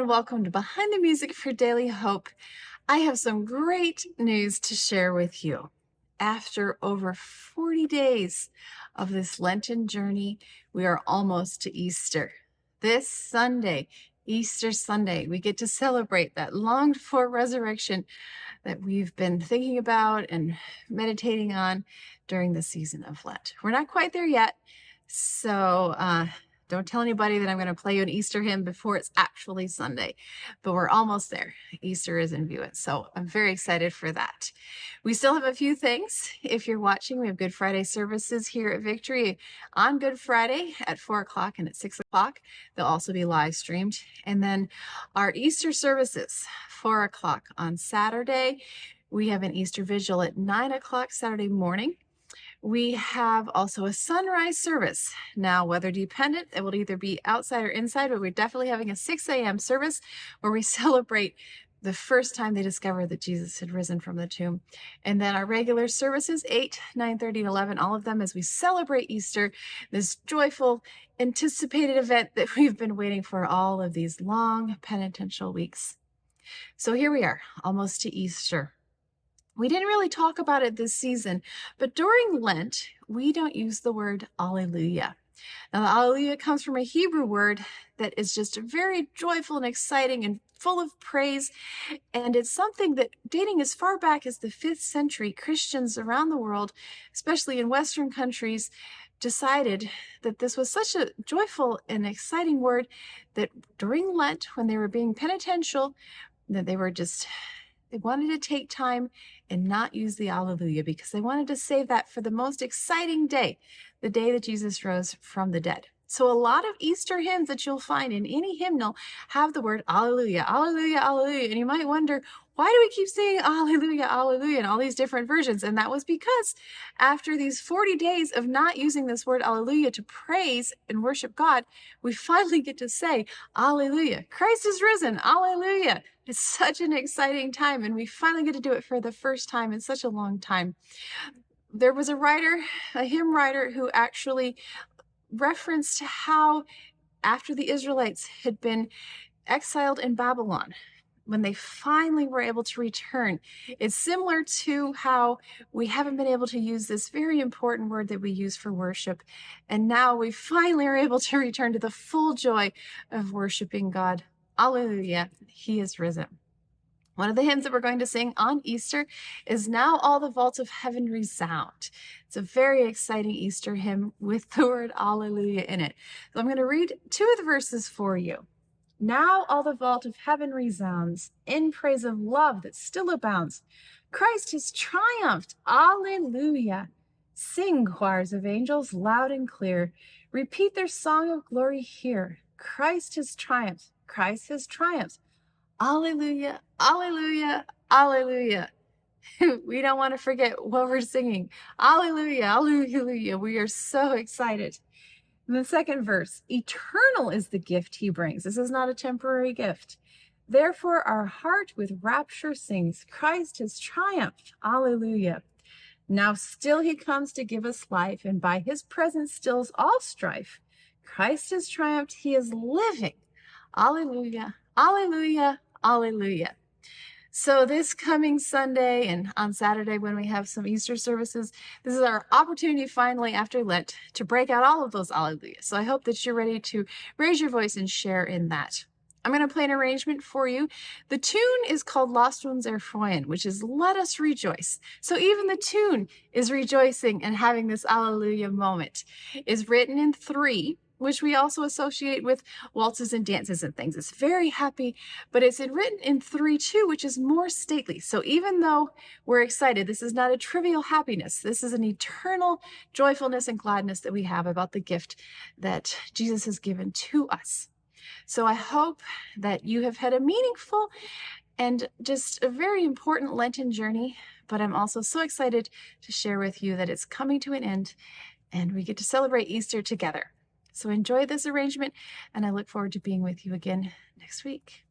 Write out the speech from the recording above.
and welcome to Behind the Music for Daily Hope. I have some great news to share with you. After over 40 days of this Lenten journey, we are almost to Easter. This Sunday, Easter Sunday, we get to celebrate that longed-for resurrection that we've been thinking about and meditating on during the season of Lent. We're not quite there yet, so don't tell anybody that I'm going to play you an Easter hymn before it's actually Sunday, but we're almost there. Easter is in view, so I'm very excited for that. We still have a few things. If you're watching, we have Good Friday services here at Victory on Good Friday at 4 o'clock and at 6 o'clock. They'll also be live streamed. And then our Easter services, 4 o'clock on Saturday. We have an Easter vigil at 9 o'clock Saturday morning. We have also a sunrise service. Now, weather dependent, it will either be outside or inside, but we're definitely having a 6 a.m. service where we celebrate the first time they discovered that Jesus had risen from the tomb. And then our regular services, 8, 9:30, and 11, all of them as we celebrate Easter, this joyful, anticipated event that we've been waiting for all of these long penitential weeks. So here we are, almost to Easter. We didn't really talk about it this season, but during Lent, we don't use the word Alleluia. Now, the Alleluia comes from a Hebrew word that is just very joyful and exciting and full of praise, and it's something that, dating as far back as the 5th century, Christians around the world, especially in Western countries, decided that this was such a joyful and exciting word that during Lent, when they were being penitential, that they wanted to take time and not use the Alleluia because they wanted to save that for the most exciting day, the day that Jesus rose from the dead. So a lot of Easter hymns that you'll find in any hymnal have the word Alleluia, Alleluia, Alleluia. And you might wonder, why do we keep saying Alleluia, Alleluia in all these different versions? And that was because after these 40 days of not using this word Alleluia to praise and worship God, we finally get to say Alleluia. Christ is risen. Alleluia. It's such an exciting time, and we finally get to do it for the first time in such a long time. There was a hymn writer, who actually referenced how after the Israelites had been exiled in Babylon, when they finally were able to return, it's similar to how we haven't been able to use this very important word that we use for worship. And now we finally are able to return to the full joy of worshiping God. Alleluia, He is risen. One of the hymns that we're going to sing on Easter is Now All the Vaults of Heaven Resound. It's a very exciting Easter hymn with the word Alleluia in it. So I'm going to read 2 of the verses for you. Now all the vault of heaven resounds in praise of love that still abounds. Christ has triumphed. Alleluia. Sing, choirs of angels, loud and clear. Repeat their song of glory here. Christ has triumphed. Christ has triumphed. Alleluia, alleluia, alleluia. We don't want to forget what we're singing. Alleluia, alleluia. We are so excited. In the second verse, eternal is the gift he brings. This is not a temporary gift. Therefore, our heart with rapture sings, Christ has triumphed. Alleluia. Now still he comes to give us life, and by his presence stills all strife. Christ has triumphed. He is living. Alleluia, alleluia, alleluia. So this coming Sunday and on Saturday when we have some Easter services, this is our opportunity finally after Lent to break out all of those Alleluia. So I hope that you're ready to raise your voice and share in that. I'm going to play an arrangement for you. The tune is called Lost Ones Erfreuen, which is Let Us Rejoice. So even the tune is rejoicing and having this Alleluia moment. It's written in 3, which we also associate with waltzes and dances and things. It's very happy, but it's written in 3/2, which is more stately. So even though we're excited, this is not a trivial happiness. This is an eternal joyfulness and gladness that we have about the gift that Jesus has given to us. So I hope that you have had a meaningful and just a very important Lenten journey, but I'm also so excited to share with you that it's coming to an end and we get to celebrate Easter together. So enjoy this arrangement, and I look forward to being with you again next week.